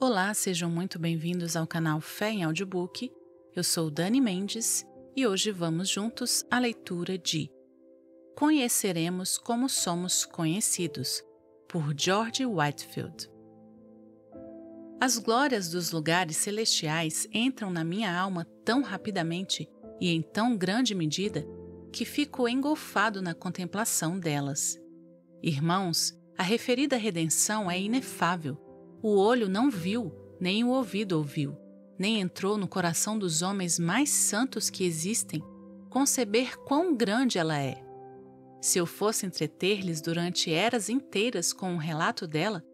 Olá, sejam muito bem-vindos ao canal Fé em Audiobook. Eu sou Dani Mendes e hoje vamos juntos à leitura de Conheceremos como somos conhecidos, por George Whitefield. As glórias dos lugares celestiais entram na minha alma tão rapidamente e em tão grande medida que fico engolfado na contemplação delas. Irmãos, a referida redenção é inefável. O olho não viu, nem o ouvido ouviu, nem entrou no coração dos homens mais santos que existem, conceber quão grande ela é. Se eu fosse entreter-lhes durante eras inteiras com um relato dela,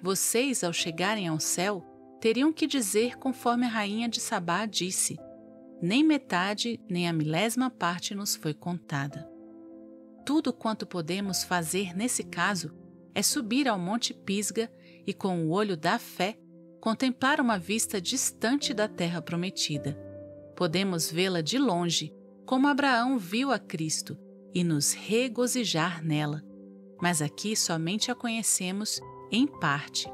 vocês, ao chegarem ao céu, teriam que dizer conforme a rainha de Sabá disse: nem metade, nem a milésima parte nos foi contada. Tudo quanto podemos fazer nesse caso é subir ao Monte Pisga e, com o olho da fé, contemplar uma vista distante da terra prometida. Podemos vê-la de longe, como Abraão viu a Cristo, e nos regozijar nela, mas aqui somente a conhecemos em parte.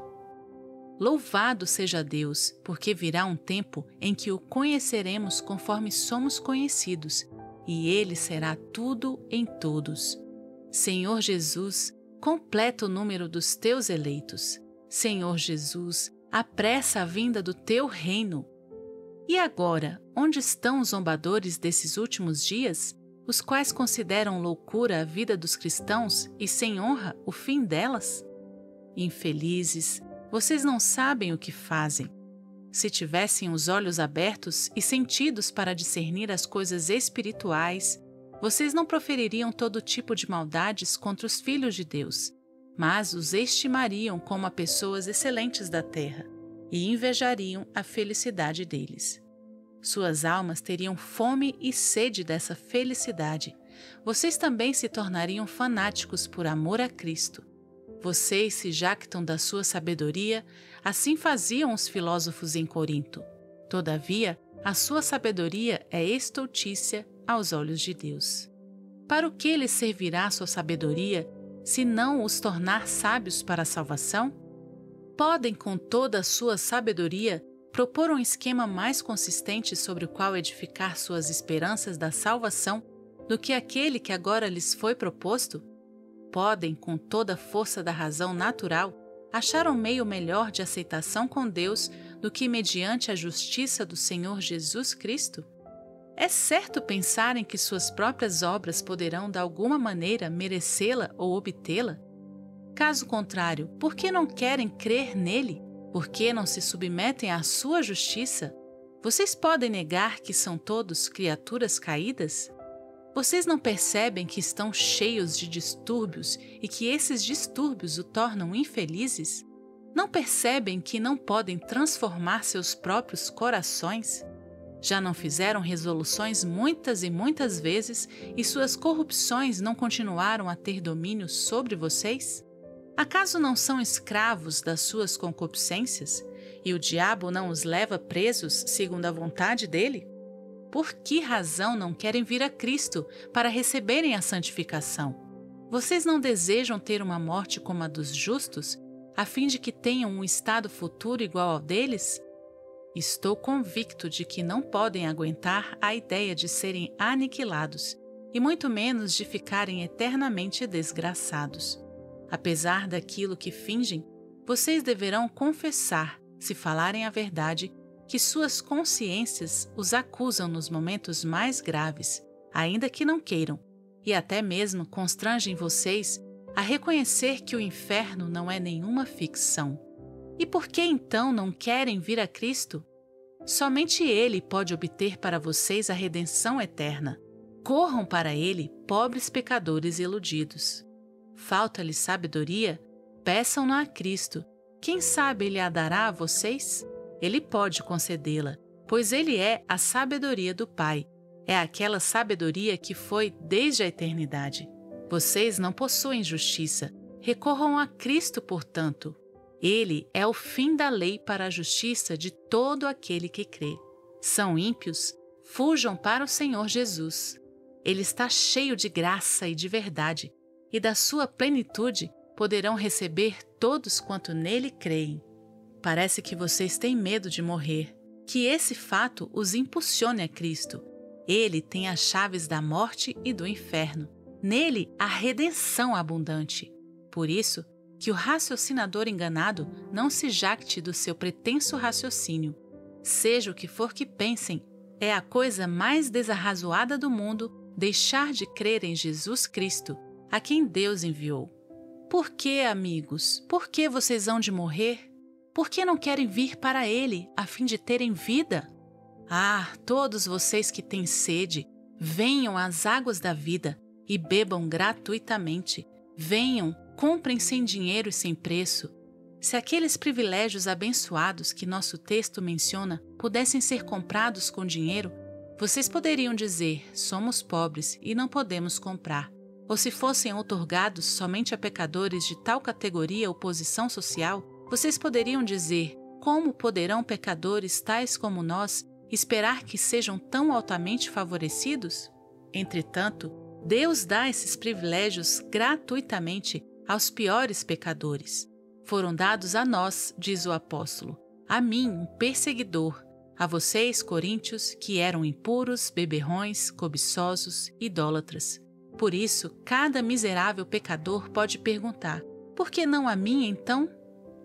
Louvado seja Deus, porque virá um tempo em que o conheceremos conforme somos conhecidos, e Ele será tudo em todos. Senhor Jesus, completa o número dos teus eleitos. Senhor Jesus, apressa a vinda do teu reino. E agora, onde estão os zombadores desses últimos dias, os quais consideram loucura a vida dos cristãos e sem honra o fim delas? Infelizes, vocês não sabem o que fazem. Se tivessem os olhos abertos e sentidos para discernir as coisas espirituais, vocês não profeririam todo tipo de maldades contra os filhos de Deus, mas os estimariam como a pessoas excelentes da terra e invejariam a felicidade deles. Suas almas teriam fome e sede dessa felicidade. Vocês também se tornariam fanáticos por amor a Cristo. Vocês se jactam da sua sabedoria, assim faziam os filósofos em Corinto. Todavia, a sua sabedoria é estultícia aos olhos de Deus. Para o que lhes servirá a sua sabedoria, se não os tornar sábios para a salvação? Podem, com toda a sua sabedoria, propor um esquema mais consistente sobre o qual edificar suas esperanças da salvação do que aquele que agora lhes foi proposto? Podem, com toda a força da razão natural, achar um meio melhor de aceitação com Deus do que mediante a justiça do Senhor Jesus Cristo? É certo pensarem que suas próprias obras poderão de alguma maneira merecê-la ou obtê-la? Caso contrário, por que não querem crer nele? Por que não se submetem à sua justiça? Vocês podem negar que são todos criaturas caídas? Vocês não percebem que estão cheios de distúrbios e que esses distúrbios o tornam infelizes? Não percebem que não podem transformar seus próprios corações? Já não fizeram resoluções muitas e muitas vezes e suas corrupções não continuaram a ter domínio sobre vocês? Acaso não são escravos das suas concupiscências e o diabo não os leva presos segundo a vontade dele? Por que razão não querem vir a Cristo para receberem a santificação? Vocês não desejam ter uma morte como a dos justos, a fim de que tenham um estado futuro igual ao deles? Estou convicto de que não podem aguentar a ideia de serem aniquilados, e muito menos de ficarem eternamente desgraçados. Apesar daquilo que fingem, vocês deverão confessar, se falarem a verdade, que suas consciências os acusam nos momentos mais graves, ainda que não queiram, e até mesmo constrangem vocês a reconhecer que o inferno não é nenhuma ficção. E por que então não querem vir a Cristo? Somente Ele pode obter para vocês a redenção eterna. Corram para Ele, pobres pecadores iludidos. Falta-lhes sabedoria? Peçam-na a Cristo. Quem sabe Ele a dará a vocês? Ele pode concedê-la, pois Ele é a sabedoria do Pai. É aquela sabedoria que foi desde a eternidade. Vocês não possuem justiça. Recorram a Cristo, portanto. Ele é o fim da lei para a justiça de todo aquele que crê. São ímpios? Fujam para o Senhor Jesus. Ele está cheio de graça e de verdade, e da sua plenitude poderão receber todos quanto nele creem. parece que vocês têm medo de morrer, que esse fato os impulsione a Cristo. Ele tem as chaves da morte e do inferno. Nele há redenção abundante. Por isso, que o raciocinador enganado não se jacte do seu pretenso raciocínio. Seja o que for que pensem, é a coisa mais desarrazoada do mundo deixar de crer em Jesus Cristo, a quem Deus enviou. Por que, amigos? Por que vocês hão de morrer? Por que não querem vir para Ele, a fim de terem vida? Ah, todos vocês que têm sede, venham às águas da vida e bebam gratuitamente. Venham, comprem sem dinheiro e sem preço. Se aqueles privilégios abençoados que nosso texto menciona pudessem ser comprados com dinheiro, vocês poderiam dizer, somos pobres e não podemos comprar. Ou se fossem outorgados somente a pecadores de tal categoria ou posição social, vocês poderiam dizer, como poderão pecadores tais como nós esperar que sejam tão altamente favorecidos? Entretanto, Deus dá esses privilégios gratuitamente aos piores pecadores. Foram dados a nós, diz o apóstolo, a mim, um perseguidor, a vocês, coríntios, que eram impuros, beberrões, cobiçosos, idólatras. Por isso, cada miserável pecador pode perguntar, por que não a mim, então?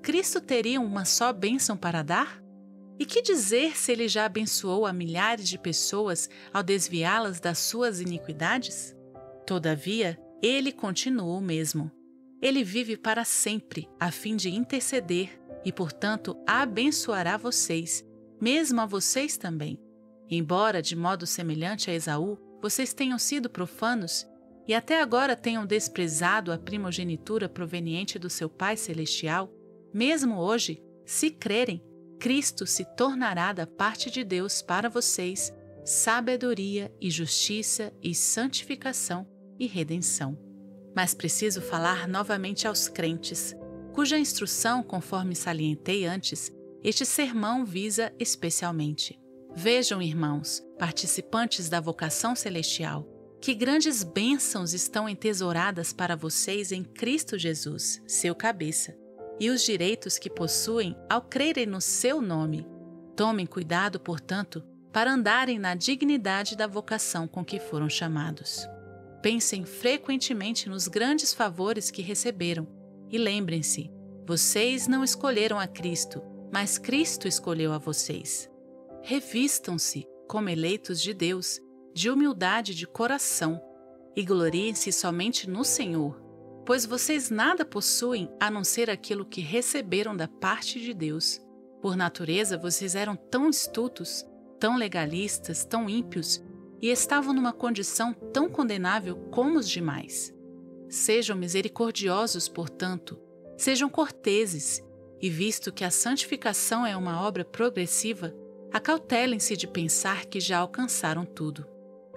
Cristo teria uma só bênção para dar? E que dizer se ele já abençoou a milhares de pessoas ao desviá-las das suas iniquidades? Todavia, ele continua o mesmo. Ele vive para sempre, a fim de interceder e, portanto, abençoará vocês, mesmo a vocês também. Embora, de modo semelhante a Esaú, vocês tenham sido profanos e até agora tenham desprezado a primogenitura proveniente do seu Pai Celestial, mesmo hoje, se crerem, Cristo se tornará da parte de Deus para vocês sabedoria e justiça e santificação e redenção. Mas preciso falar novamente aos crentes, cuja instrução, conforme salientei antes, este sermão visa especialmente. Vejam, irmãos, participantes da vocação celestial, que grandes bênçãos estão entesouradas para vocês em Cristo Jesus, seu cabeça, e os direitos que possuem ao crerem no seu nome. Tomem cuidado, portanto, para andarem na dignidade da vocação com que foram chamados. Pensem frequentemente nos grandes favores que receberam e lembrem-se, vocês não escolheram a Cristo, mas Cristo escolheu a vocês. Revistam-se, como eleitos de Deus, de humildade de coração e gloriem-se somente no Senhor, pois vocês nada possuem a não ser aquilo que receberam da parte de Deus. Por natureza, vocês eram tão astutos, tão legalistas, tão ímpios e estavam numa condição tão condenável como os demais. Sejam misericordiosos, portanto, sejam corteses, e visto que a santificação é uma obra progressiva, acautelem-se de pensar que já alcançaram tudo.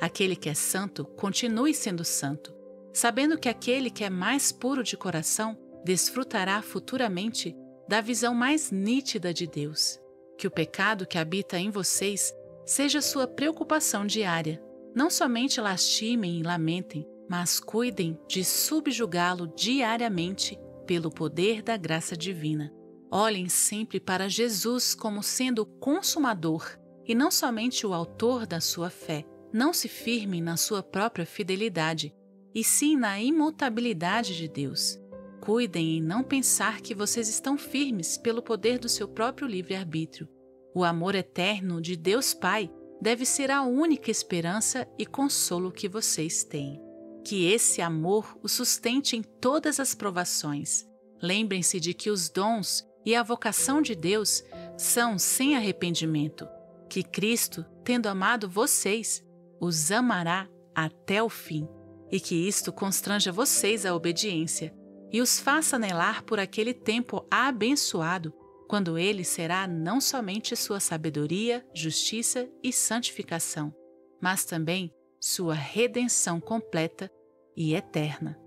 Aquele que é santo, continue sendo santo, sabendo que aquele que é mais puro de coração desfrutará futuramente da visão mais nítida de Deus. Que o pecado que habita em vocês seja sua preocupação diária. Não somente lastimem e lamentem, mas cuidem de subjugá-lo diariamente pelo poder da graça divina. Olhem sempre para Jesus como sendo o consumador e não somente o autor da sua fé. Não se firmem na sua própria fidelidade, e sim na imutabilidade de Deus. Cuidem em não pensar que vocês estão firmes pelo poder do seu próprio livre-arbítrio. O amor eterno de Deus Pai deve ser a única esperança e consolo que vocês têm. Que esse amor o sustente em todas as provações. Lembrem-se de que os dons e a vocação de Deus são sem arrependimento. Que Cristo, tendo amado vocês, os amará até o fim, e que isto constranja vocês à obediência e os faça anelar por aquele tempo abençoado, quando ele será não somente sua sabedoria, justiça e santificação, mas também sua redenção completa e eterna.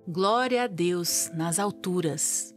Glória a Deus nas alturas!